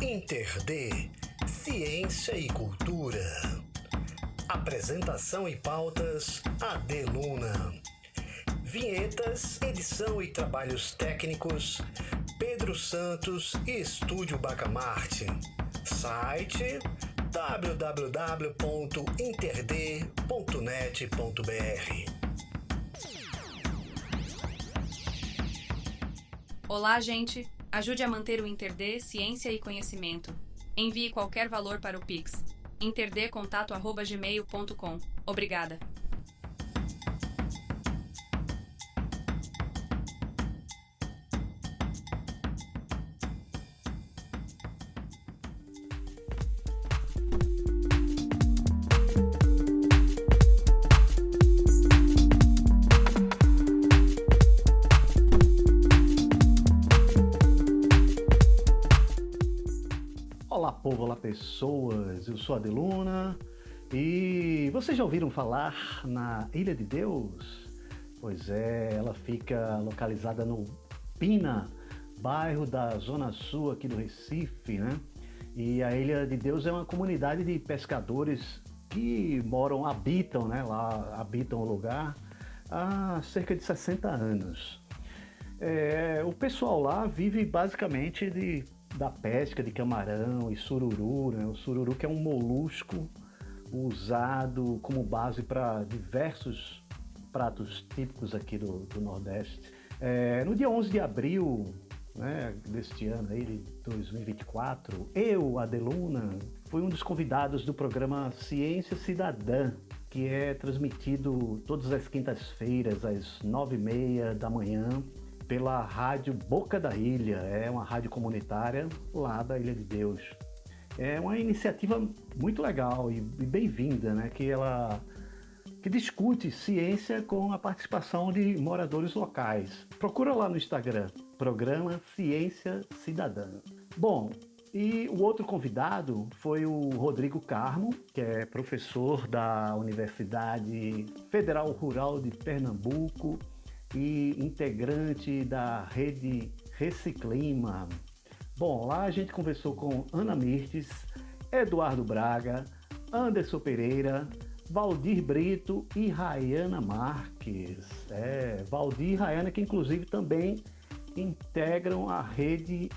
InterD, Ciência e Cultura. Apresentação e pautas, AD Luna. Vinhetas, edição e trabalhos técnicos, Pedro Santos e Estúdio Bacamarte. Site www.interd.net.br. Olá, gente! Ajude a manter o InterD Ciência e Conhecimento. Envie qualquer valor para o Pix. interdcontato@gmail.com. Obrigada! Olá povo, olá pessoas, eu sou a AD Luna e vocês já ouviram falar na Ilha de Deus? Pois é, ela fica localizada no Pina, bairro da Zona Sul aqui do Recife, né? E a Ilha de Deus é uma comunidade de pescadores que habitam o lugar há cerca de 60 anos. O pessoal lá vive basicamente da pesca de camarão e sururu, né? O sururu que é um molusco usado como base para diversos pratos típicos aqui do Nordeste. No dia 11 de abril, né, deste ano aí, de 2024, eu, AD Luna, fui um dos convidados do programa Ciência Cidadã, que é transmitido todas as quintas-feiras às 9h30 da manhã, pela rádio Boca da Ilha, é uma rádio comunitária lá da Ilha de Deus. É uma iniciativa muito legal e bem-vinda, né? Que discute ciência com a participação de moradores locais. Procura lá no Instagram, programa Ciência Cidadã. Bom, e o outro convidado foi o Rodrigo Carmo, que é professor da Universidade Federal Rural de Pernambuco, e integrante da rede Reciclima. Bom, lá a gente conversou com Ana Mirtes, Eduardo Braga, Anderson Pereira, Valdir Brito e Rayana Marques. Valdir e Rayana, que inclusive também integram a rede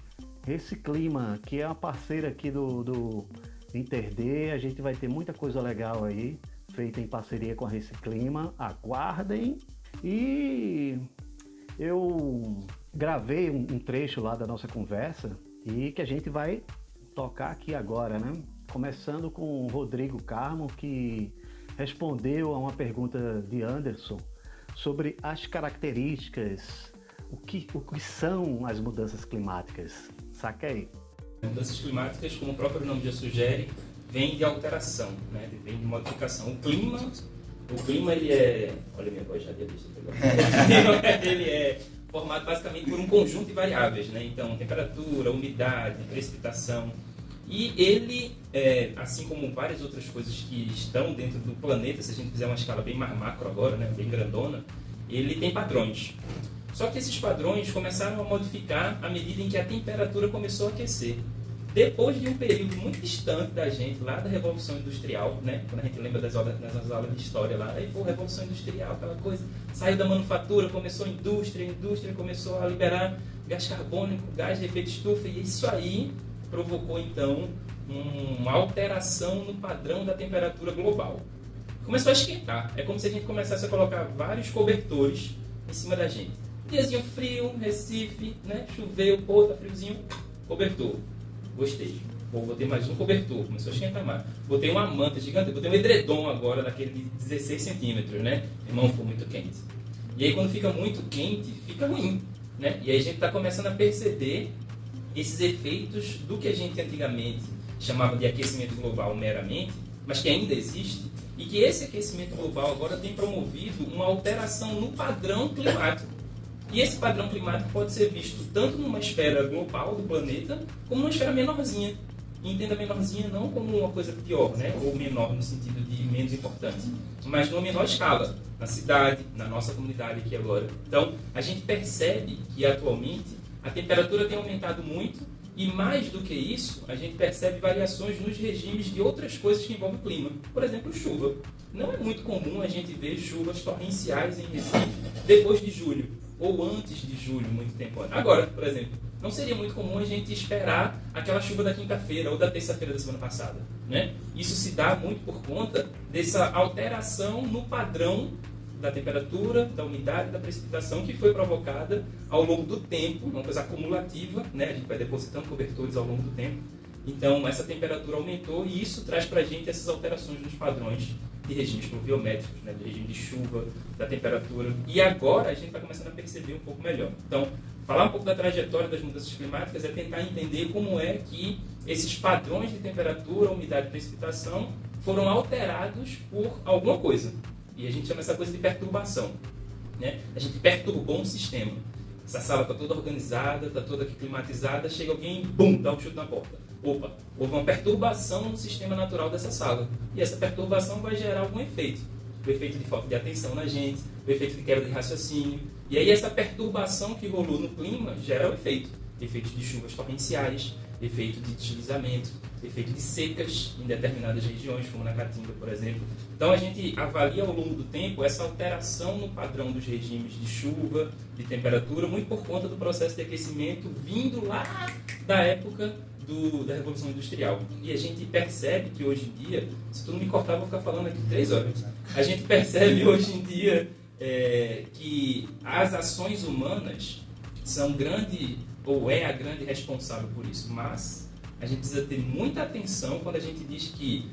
Reciclima, que é uma parceira aqui do InterD. A gente vai ter muita coisa legal aí, feita em parceria com a Reciclima. Aguardem! E eu gravei um trecho lá da nossa conversa e que a gente vai tocar aqui agora, né? Começando com o Rodrigo Carmo, que respondeu a uma pergunta de Anderson sobre as características, o que são as mudanças climáticas. Saca aí. Mudanças climáticas, como o próprio nome já sugere, vem de alteração, né? Vem de modificação. O clima ele é... Olha a minha voz já de ele é formado basicamente por um conjunto de variáveis, né? Então, temperatura, umidade, precipitação. E ele, assim como várias outras coisas que estão dentro do planeta, se a gente fizer uma escala bem mais macro agora, né? Bem grandona, ele tem padrões. Só que esses padrões começaram a modificar à medida em que a temperatura começou a aquecer. Depois de um período muito distante da gente, lá da Revolução Industrial, né? Quando a gente lembra das aulas de história lá, aí, Revolução Industrial, aquela coisa, saiu da manufatura, começou a indústria começou a liberar gás carbônico, gás de efeito estufa, e isso aí provocou, então, uma alteração no padrão da temperatura global. Começou a esquentar, é como se a gente começasse a colocar vários cobertores em cima da gente. Diazinho frio, Recife, né? Choveu, tá friozinho, cobertor. Gostei. Vou ter mais um cobertor. Começou a esquentar mais. Botei uma manta gigante. Botei um edredom agora, daquele de 16 centímetros, né? Irmão, ficou muito quente. E aí, quando fica muito quente, fica ruim, né? E aí a gente está começando a perceber esses efeitos do que a gente antigamente chamava de aquecimento global meramente, mas que ainda existe, e que esse aquecimento global agora tem promovido uma alteração no padrão climático. E esse padrão climático pode ser visto tanto numa esfera global do planeta, como numa esfera menorzinha. E entenda menorzinha não como uma coisa pior, né? Ou menor no sentido de menos importante, mas numa menor escala, na cidade, na nossa comunidade aqui agora. Então, a gente percebe que atualmente a temperatura tem aumentado muito E mais do que isso, a gente percebe variações nos regimes de outras coisas que envolvem o clima. Por exemplo, chuva. Não é muito comum a gente ver chuvas torrenciais em Recife depois de julho, ou antes de julho, muito tempo antes. Agora, por exemplo, não seria muito comum a gente esperar aquela chuva da quinta-feira ou da terça-feira da semana passada, né? Isso se dá muito por conta dessa alteração no padrão da temperatura, da umidade, da precipitação que foi provocada ao longo do tempo, uma coisa acumulativa, né? A gente vai depositando cobertores ao longo do tempo. Então, essa temperatura aumentou e isso traz para a gente essas alterações nos padrões de regimes pluviométricos, né? Do regime de chuva, da temperatura. E agora a gente está começando a perceber um pouco melhor. Então, falar um pouco da trajetória das mudanças climáticas é tentar entender como é que esses padrões de temperatura, umidade e precipitação foram alterados por alguma coisa. E a gente chama essa coisa de perturbação, né? A gente perturbou um sistema. Essa sala está toda organizada, está toda aqui climatizada, chega alguém e bum, dá um chute na porta. Opa, houve uma perturbação no sistema natural dessa sala. E essa perturbação vai gerar algum efeito. O efeito de falta de atenção na gente, o efeito de quebra de raciocínio. E aí essa perturbação que rolou no clima gera o efeito. Efeito de chuvas torrenciais, efeito de deslizamento, efeito de secas em determinadas regiões, como na Caatinga, por exemplo. Então a gente avalia ao longo do tempo essa alteração no padrão dos regimes de chuva, de temperatura, muito por conta do processo de aquecimento vindo lá da época da Revolução Industrial. E a gente percebe que hoje em dia, se tu não me cortar, eu vou ficar falando aqui 3 horas. A gente percebe hoje em dia que as ações humanas são grande, ou é a grande responsável por isso, mas a gente precisa ter muita atenção quando a gente diz que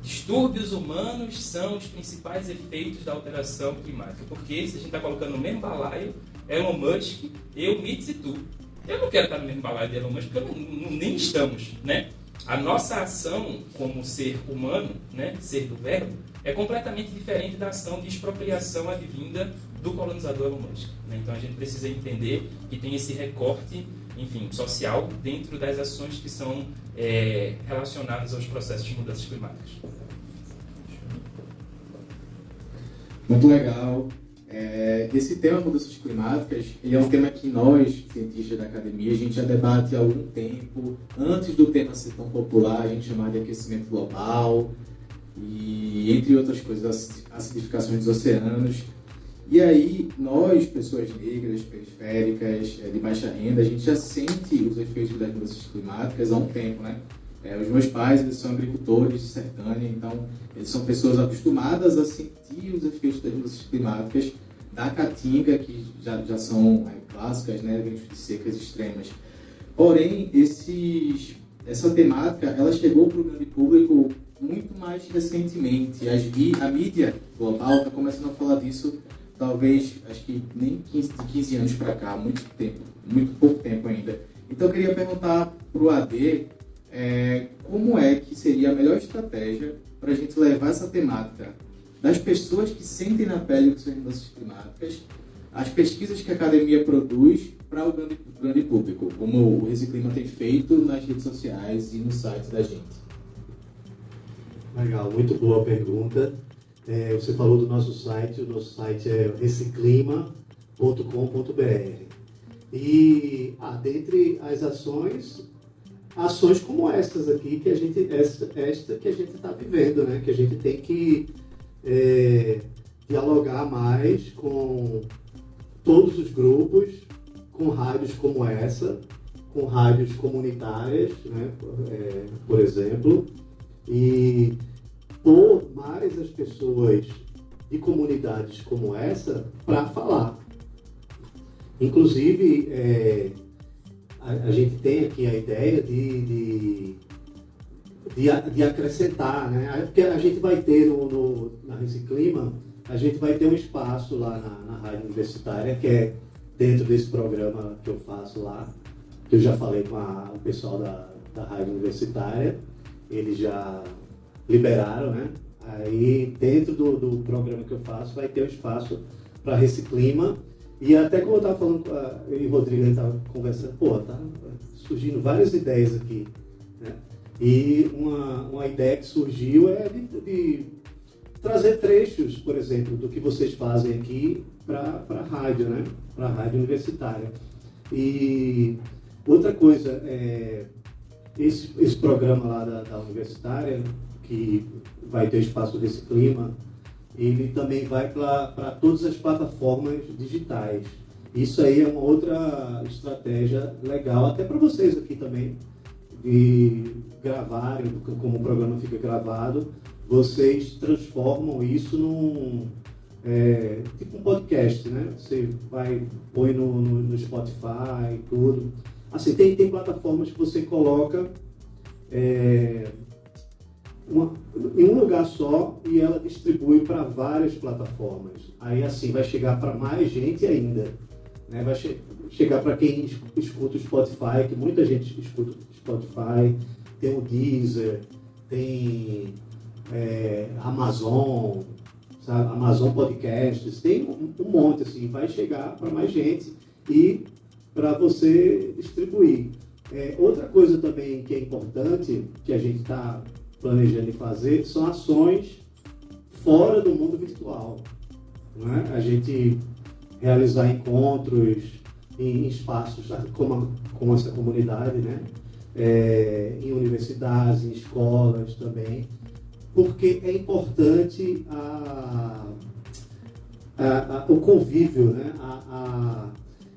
distúrbios humanos são os principais efeitos da alteração climática. Porque se a gente está colocando no mesmo balaio, Elon Musk, eu, Mitz e tu. Eu não quero estar no mesmo balaio de Elon Musk, porque nem estamos, né? A nossa ação como ser humano, né, ser do verbo, é completamente diferente da ação de expropriação advinda do colonizador Elon Musk, né? Então a gente precisa entender que tem esse recorte, enfim, social dentro das ações que são relacionadas aos processos de mudanças climáticas. Muito legal. Esse tema mudanças climáticas, ele é um tema que nós, cientistas da academia, a gente já debate há algum tempo. Antes do tema ser tão popular, a gente chamava de aquecimento global e, entre outras coisas, acidificação dos oceanos. E aí, nós, pessoas negras, periféricas, de baixa renda, a gente já sente os efeitos das mudanças climáticas há um tempo, né? Os meus pais, eles são agricultores de Sertânia, então eles são pessoas acostumadas a sentir os efeitos das mudanças climáticas da Caatinga, que já são clássicas, né, eventos de secas extremas. Porém, essa temática, ela chegou para o grande público muito mais recentemente. A mídia global está começando a falar disso, talvez, acho que nem 15 anos para cá, muito pouco tempo ainda. Então, eu queria perguntar para o AD, como é que seria a melhor estratégia para a gente levar essa temática das pessoas que sentem na pele que são mudanças climáticas, as pesquisas que a academia produz para o grande público, como o Reciclima tem feito nas redes sociais e no site da gente. Legal, muito boa pergunta. Você falou do nosso site, o nosso site é reciclima.com.br. E dentre as ações como essas aqui, esta que a gente está vivendo, né? Que a gente tem que dialogar mais com todos os grupos, com rádios como essa, com rádios comunitárias, né? Por exemplo, e pôr mais as pessoas de comunidades como essa para falar. Inclusive, a gente tem aqui a ideia de acrescentar, né? Porque a gente vai ter na Reciclima, a gente vai ter um espaço lá na Rádio Universitária, que é dentro desse programa que eu faço lá, que eu já falei com o pessoal da Rádio Universitária, eles já liberaram, né? Aí dentro do programa que eu faço vai ter um espaço para Reciclima. E até como eu estava falando, eu e o Rodrigo estava conversando, tá surgindo várias ideias aqui, né? E uma ideia que surgiu é de trazer trechos, por exemplo, do que vocês fazem aqui para a rádio, né? Para a rádio universitária. E Outra coisa, esse programa lá da universitária, que vai ter espaço desse clima, ele também vai para todas as plataformas digitais. Isso aí é uma outra estratégia legal, até para vocês aqui também, de gravarem, como o programa fica gravado, vocês transformam isso num tipo um podcast, né? Você põe no Spotify e tudo. Assim, tem plataformas que você coloca em um lugar só e ela distribui para várias plataformas. Aí assim vai chegar para mais gente ainda, né? Vai chegar para quem escuta o Spotify, que muita gente escuta o Spotify, tem o Deezer, tem Amazon, sabe? Amazon Podcasts, tem um monte, assim, vai chegar para mais gente e para você distribuir. Outra coisa também que é importante, que a gente está planejando fazer, são ações fora do mundo virtual. Não é? A gente realizar encontros em espaços como essa comunidade, né? Em universidades, em escolas também, porque é importante o convívio, né?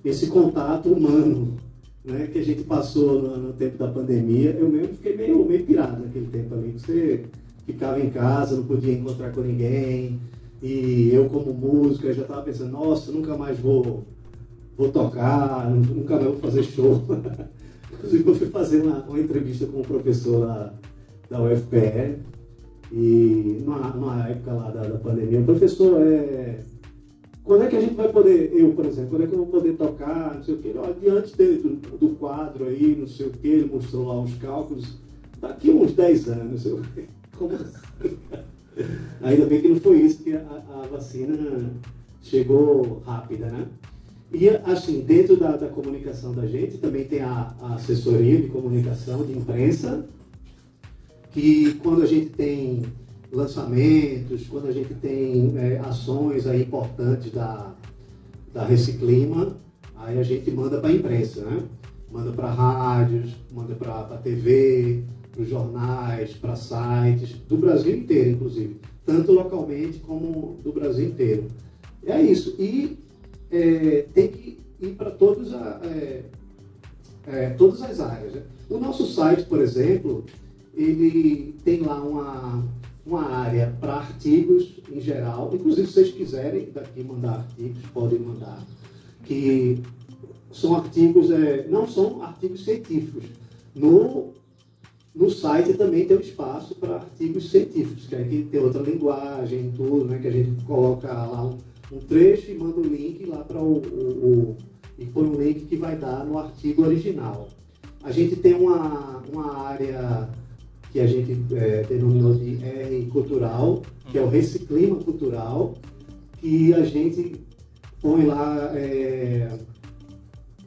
Esse contato humano, né? Que a gente passou no tempo da pandemia. Eu mesmo fiquei meio pirado naquele tempo ali, que você ficava em casa, não podia encontrar com ninguém, e eu como músico, eu já estava pensando, nossa, nunca mais vou tocar, nunca mais vou fazer show. Inclusive eu fui fazer uma entrevista com um professor lá da UFPR, e numa época lá da pandemia, o professor quando é que a gente vai poder, eu, por exemplo, quando é que eu vou poder tocar, não sei o quê, diante do quadro aí, não sei o quê, ele mostrou lá os cálculos, daqui uns 10 anos, como assim? Ainda bem que não foi isso, que a vacina chegou rápida, né? E, assim, dentro da comunicação da gente, também tem a assessoria de comunicação, de imprensa, que quando a gente tem lançamentos, quando a gente tem ações aí importantes da Reciclima, aí a gente manda para a imprensa, né? Manda para rádios, manda para TV, para os jornais, para sites, do Brasil inteiro, inclusive. Tanto localmente como do Brasil inteiro. É isso. E tem que ir para todas as áreas, né? O nosso site, por exemplo, ele tem lá uma área para artigos em geral. Inclusive, se vocês quiserem daqui mandar artigos, podem mandar. Que são artigos, não são artigos científicos. No site também tem um espaço para artigos científicos, que aqui tem outra linguagem, tudo, né? Que a gente coloca lá um trecho e manda o link lá para e põe um link que vai dar no artigo original. A gente tem uma área que a gente denominou de R cultural, que é o Reciclima Cultural, que a gente põe lá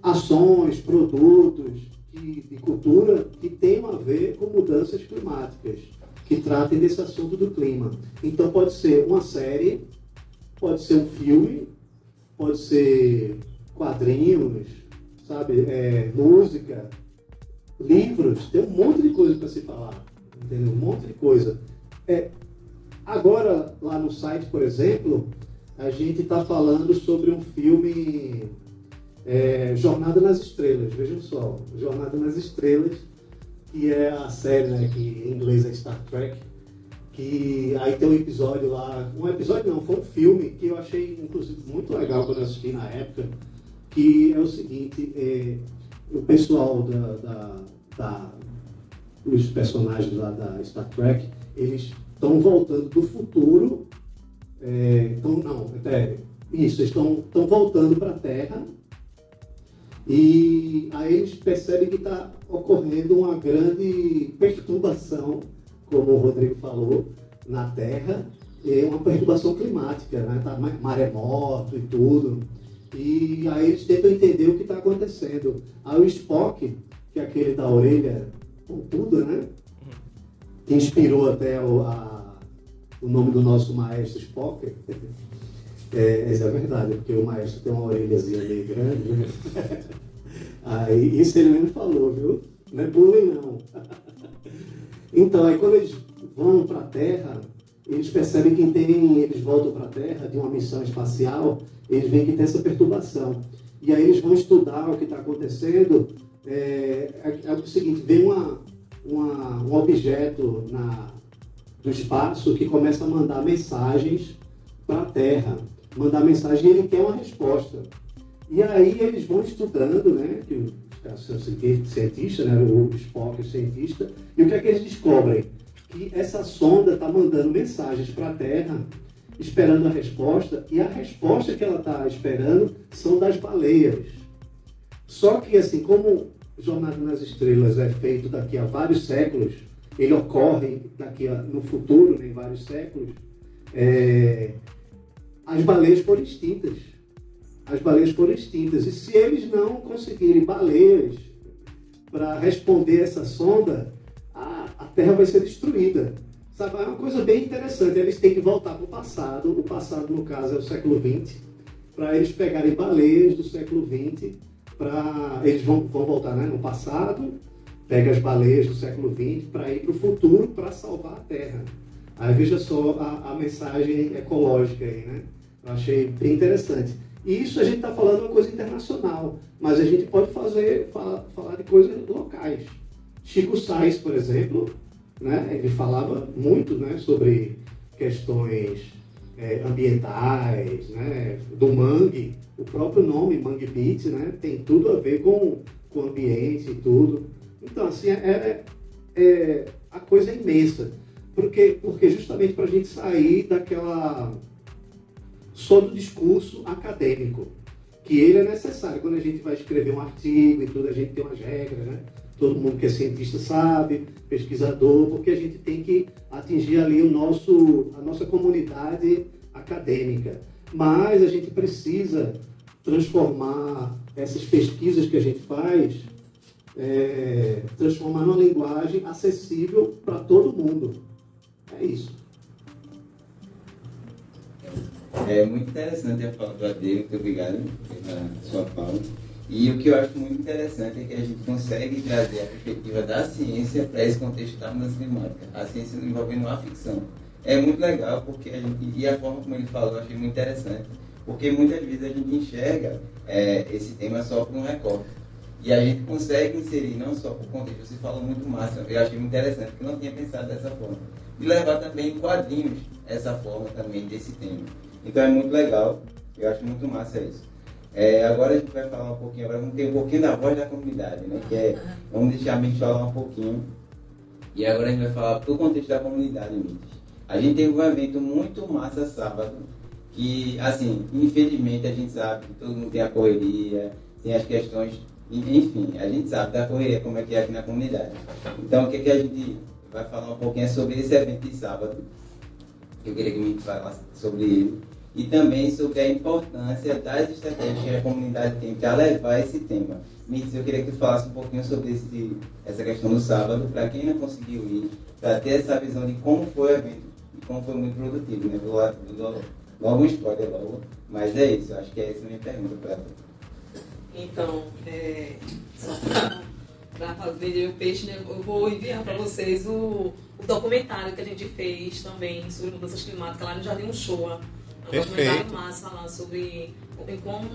ações, produtos de cultura que tenham a ver com mudanças climáticas, que tratem desse assunto do clima. Então pode ser uma série, pode ser um filme, pode ser quadrinhos, sabe, música, livros, tem um monte de coisa para se falar, entendeu? Um monte de coisa. Agora, lá no site, por exemplo, a gente está falando sobre um filme Jornada nas Estrelas, vejam só, Jornada nas Estrelas, que é a série, né, que em inglês é Star Trek, que aí tem um episódio lá, foi um filme que eu achei, inclusive, muito legal quando eu assisti na época, que é o seguinte, o pessoal os personagens lá da Star Trek, eles estão voltando do futuro, eles estão voltando para a Terra, e aí eles percebem que está ocorrendo uma grande perturbação, como o Rodrigo falou, na Terra, uma perturbação climática, né? Tá maremoto e tudo. E aí eles tentam entender o que está acontecendo. Aí o Spock, que é aquele da orelha pontuda, né? Que inspirou até o nome do nosso maestro Spock. Essa é a verdade, porque o maestro tem uma orelhazinha meio grande, né? Aí, isso ele mesmo falou, viu? Não é bullying, não. Então, aí quando eles vão para a Terra, eles percebem que eles voltam para a Terra de uma missão espacial, eles veem que tem essa perturbação. E aí eles vão estudar o que está acontecendo. É o seguinte, vem um objeto do espaço que começa a mandar mensagens para a Terra. Mandar mensagem e ele quer uma resposta. E aí eles vão estudando, né, que o cientista, né, o Spock, o cientista, e o que é que eles descobrem? Que essa sonda está mandando mensagens para a Terra, esperando a resposta, e a resposta que ela está esperando são das baleias. Só que, assim, como Jornada nas Estrelas é feito daqui a vários séculos, ele ocorre no futuro, né, em vários séculos, as baleias foram extintas. As baleias foram extintas. E se eles não conseguirem baleias para responder essa sonda, a Terra vai ser destruída. Sabe? É uma coisa bem interessante. Eles têm que voltar para o passado. O passado, no caso, é o século XX, para eles pegarem baleias do século XX. Eles vão voltar, né, no passado, pega as baleias do século XX para ir para o futuro para salvar a Terra. Aí veja só a mensagem ecológica aí, né? Eu achei bem interessante. E isso a gente está falando de uma coisa internacional, mas a gente pode falar de coisas locais. Chico Sainz, por exemplo, né, ele falava muito, né, sobre questões ambientais, né, do mangue. O próprio nome, Mangue Beach, né, tem tudo a ver com o ambiente e tudo. Então, assim, a coisa é imensa. Porque justamente para a gente sair só do discurso acadêmico, que ele é necessário. Quando a gente vai escrever um artigo e tudo, a gente tem umas regras, né? Todo mundo que é cientista sabe, pesquisador, porque a gente tem que atingir ali a nossa comunidade acadêmica. Mas a gente precisa transformar essas pesquisas que a gente faz, transformar numa linguagem acessível para todo mundo. É isso. É muito interessante a fala do Ade, muito obrigado pela sua fala. E o que eu acho muito interessante é que a gente consegue trazer a perspectiva da ciência para esse contexto da mudança climática, a ciência envolvendo a ficção. É muito legal, porque e a forma como ele falou eu achei muito interessante, porque muitas vezes a gente enxerga esse tema só por um recorte. E a gente consegue inserir não só por contexto, você falou muito massa, eu achei muito interessante, porque eu não tinha pensado dessa forma. E levar também em quadrinhos essa forma também desse tema. Então é muito legal, eu acho muito massa isso. Agora a gente vai falar um pouquinho, agora vamos ter um pouquinho da voz da comunidade, né? Vamos deixar a gente falar um pouquinho. E agora a gente vai falar do contexto da comunidade mesmo. A gente teve um evento muito massa sábado, que, assim, infelizmente a gente sabe que todo mundo tem a correria, tem as questões, enfim, a gente sabe da correria, como é que é aqui na comunidade. Então o que a gente vai falar um pouquinho sobre esse evento de sábado, que eu queria que me falasse sobre ele, e também sobre a importância das estratégias que a comunidade tem para levar esse tema. Mitz, eu queria que tu falasse um pouquinho sobre essa questão do sábado, para quem não conseguiu ir, para ter essa visão de como foi o evento, e como foi muito produtivo, né? Vou logo um spoiler logo, mas é isso, eu acho que é essa a minha pergunta para tu. Então, só para vender o peixe, né, eu vou enviar para vocês o documentário que a gente fez também sobre mudanças climáticas lá no Jardim Uchoa. É um documentário massa lá sobre como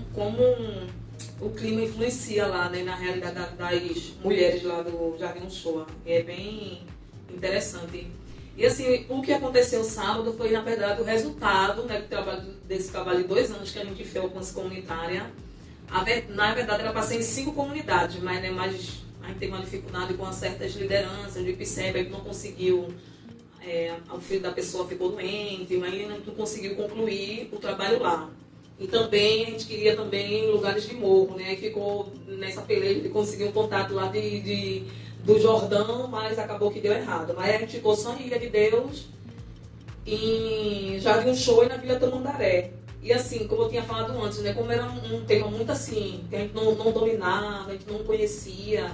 o clima influencia lá, né, na realidade das mulheres lá do Jardim Uchoa. E é bem interessante. E assim, o que aconteceu sábado foi, na verdade, o resultado, né, desse trabalho de 2 anos que a gente fez a alcance comunitária. Na verdade, era para ser em 5 comunidades, mas, né, a gente tem uma dificuldade com certas lideranças, o IPCEP, a gente não conseguiu, o filho da pessoa ficou doente, mas a gente não conseguiu concluir o trabalho lá. E também, a gente queria também lugares de morro, né, e ficou nessa peleja de conseguir um contato lá do Jordão, mas acabou que deu errado. Mas a gente ficou só em Ilha de Deus, em Jardim Uchoa e na Vila Tamandaré. E assim, como eu tinha falado antes, né, como era um tema muito assim, que a gente não dominava, a gente não conhecia,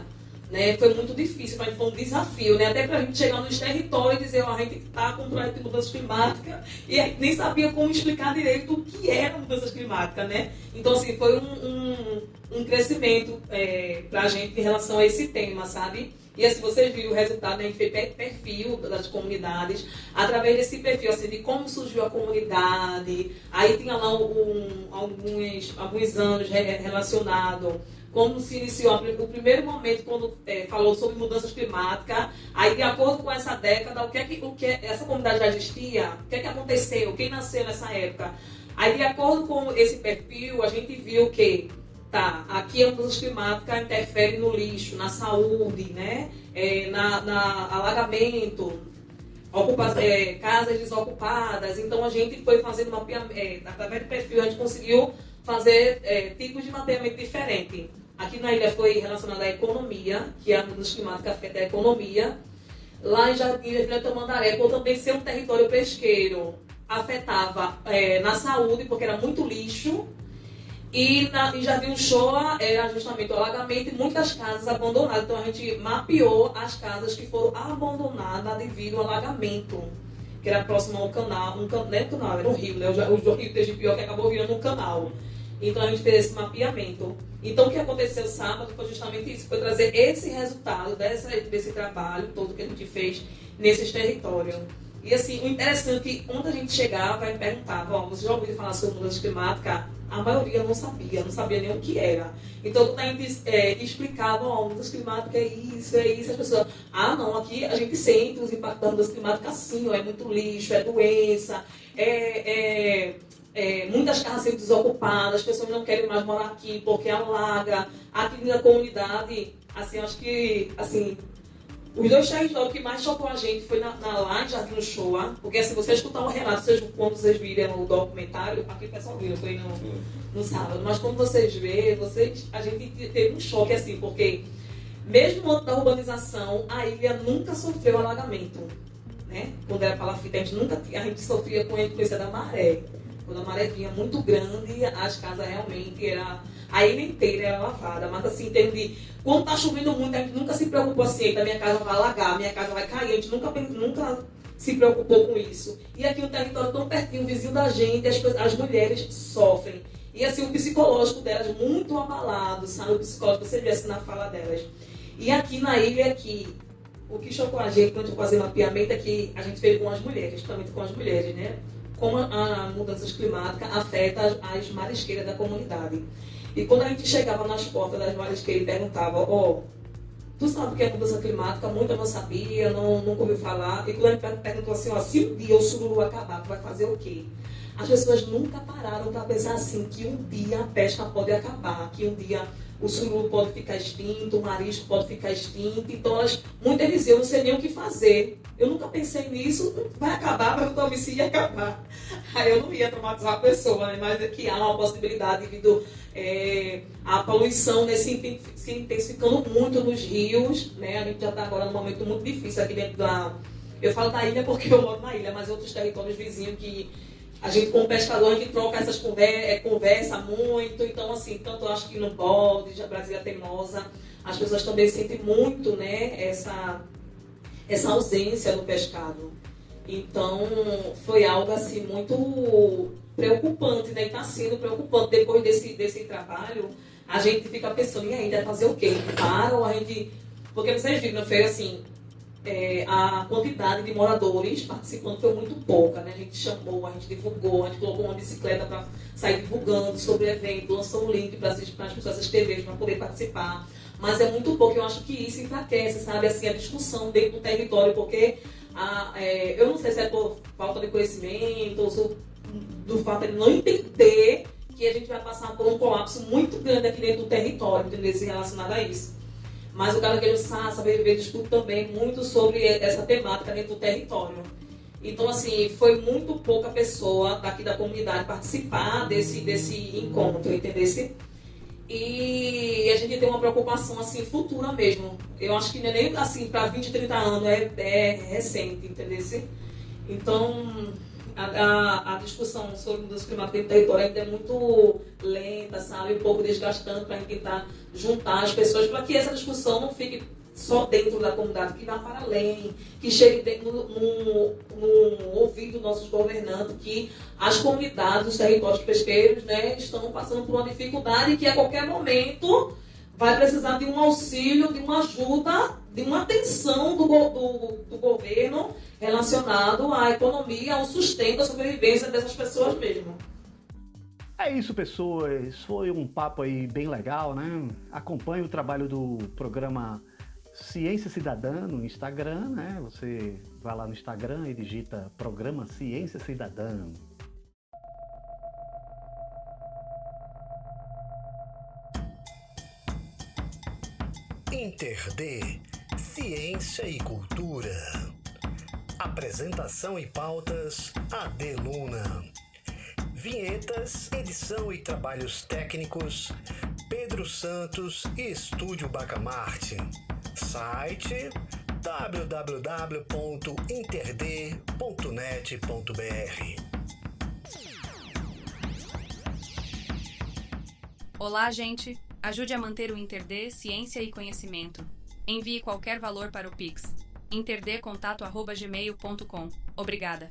né? Foi muito difícil, mas foi um desafio, né? Até para a gente chegar nos territórios e dizer, ó, a gente está com um projeto de mudança climática e a gente nem sabia como explicar direito o que era mudança climática, né? Então, assim, foi um crescimento para a gente em relação a esse tema, sabe? E assim, vocês viram o resultado, né? A gente fez perfil das comunidades, através desse perfil, assim, de como surgiu a comunidade, aí tinha lá alguns anos relacionado, como se iniciou o primeiro momento quando falou sobre mudanças climáticas, aí de acordo com essa década, o que essa comunidade já existia, o que aconteceu, quem nasceu nessa época. Aí de acordo com esse perfil, a gente viu que aqui a mudança climática interfere no lixo, na saúde, né? Na alagamento, casas desocupadas. Então a gente foi fazendo mapeamento, através do perfil a gente conseguiu fazer tipos de mapeamento diferentes. Aqui na ilha foi relacionado à economia, que a mudança climática afeta a economia. Lá em Jardim Tamandaré, por também ser um território pesqueiro, afetava na saúde, porque era muito lixo. E em Jardim Uchoa era justamente o alagamento e muitas casas abandonadas. Então a gente mapeou as casas que foram abandonadas devido ao alagamento, que era próximo ao canal, era um rio, né? O rio Tegipió, que acabou virando um canal. Então a gente fez esse mapeamento. Então o que aconteceu sábado foi justamente isso, foi trazer esse resultado desse trabalho todo que a gente fez nesses territórios. E assim, o interessante é que quando a gente chegava e perguntava, você já ouviu falar sobre mudança climática? A maioria não sabia nem o que era. Então, quando a gente explicava, mudança climática é isso, as pessoas, não, aqui a gente sente os impactos da mudança climática assim, é muito lixo, é doença, muitas casas sendo desocupadas, as pessoas não querem mais morar aqui porque alaga. Aqui na comunidade, assim, acho que, assim, os dois territórios que mais chocou a gente foi lá em Jardim Uchoa, porque assim, você escutar um relato, quando vocês viram o documentário, aqui o pessoal viu, foi no sábado, mas quando vocês vê, a gente teve um choque assim, porque mesmo antes da urbanização, a ilha nunca sofreu alagamento, né? Quando era palafita, a gente sofria com a influência da maré. Quando a maré vinha muito grande, as casas realmente a ilha inteira era lavada, mas assim, em termos de quando está chovendo muito, a gente nunca se preocupou assim, a minha casa vai alagar, a minha casa vai cair, a gente nunca se preocupou com isso. E aqui um território tão pertinho, vizinho da gente, as mulheres sofrem. E assim, o psicológico delas muito abalado, sabe? O psicológico, você vê assim na fala delas. E aqui na ilha, o que chocou a gente quando a gente fazia mapeamento é que a gente fez com as mulheres, justamente com as mulheres, né? Como a mudança climática afeta as marisqueiras da comunidade. E quando a gente chegava nas portas das marisqueiras e perguntava, tu sabe o que é mudança climática? Muita não sabia, nunca ouviu falar. E quando a gente perguntou assim, se um dia o sururu acabar, tu vai fazer o quê? As pessoas nunca pararam para pensar assim, que um dia a pesca pode acabar, que um dia o sururu pode ficar extinto, o marisco pode ficar extinto. Então, muitas diziam, eu não sei nem o que fazer. Eu nunca pensei nisso, vai acabar, mas eu talvez se ia acabar. Aí eu não ia traumatizar a pessoa, né? Mas que há uma possibilidade devido à poluição, né, se intensificando muito nos rios, né? A gente já está agora num momento muito difícil aqui dentro eu falo da ilha porque eu moro na ilha, mas outros territórios vizinhos que a gente, como pescador, a gente troca essas conversa muito. Então, assim, tanto eu acho que no bode, a Brasília Teimosa, as pessoas também sentem muito, né, essa ausência no pescado. Então, foi algo, assim, muito preocupante, né, e está sendo preocupante. Depois desse trabalho, a gente fica pensando, e ainda fazer o quê? Ou a gente... Porque vocês viram, foi assim... a quantidade de moradores participando foi muito pouca, né? A gente chamou, a gente divulgou, a gente colocou uma bicicleta para sair divulgando sobre o evento, lançou um link para as pessoas se inscreverem para poder participar. Mas é muito pouco, eu acho que isso enfraquece, sabe, assim, a discussão dentro do território, porque eu não sei se é por falta de conhecimento ou do fato de não entender que a gente vai passar por um colapso muito grande aqui dentro do território, entendeu? Relacionado a isso. Mas o Caranguejo Saber Viver discute também muito sobre essa temática dentro do território. Então, assim, foi muito pouca pessoa daqui da comunidade participar desse encontro, entendeu? E a gente tem uma preocupação, assim, futura mesmo. Eu acho que não é nem, assim, para 20, 30 anos, é recente, entendeu? Então... A discussão sobre mudança climática no território ainda é muito lenta, sabe? Um pouco desgastante para a gente tentar juntar as pessoas para que essa discussão não fique só dentro da comunidade, que vá para além, que chegue no ouvido dos nossos governantes, que as comunidades, os territórios pesqueiros, né, estão passando por uma dificuldade que a qualquer momento vai precisar de um auxílio, de uma ajuda, de uma atenção do governo relacionado à economia, ao sustento, à sobrevivência dessas pessoas mesmo. É isso, pessoas. Foi um papo aí bem legal, né? Acompanhe o trabalho do programa Ciência Cidadã no Instagram, né? Você vai lá no Instagram e digita Programa Ciência Cidadã. InterD, Ciência e Cultura. Apresentação e pautas, Adeluna. Vinhetas, edição e trabalhos técnicos, Pedro Santos e Estúdio Bacamarte. Site www.interd.net.br. Olá, gente! Ajude a manter o InterD Ciência e Conhecimento. Envie qualquer valor para o Pix. interdcontato@gmail.com. Obrigada!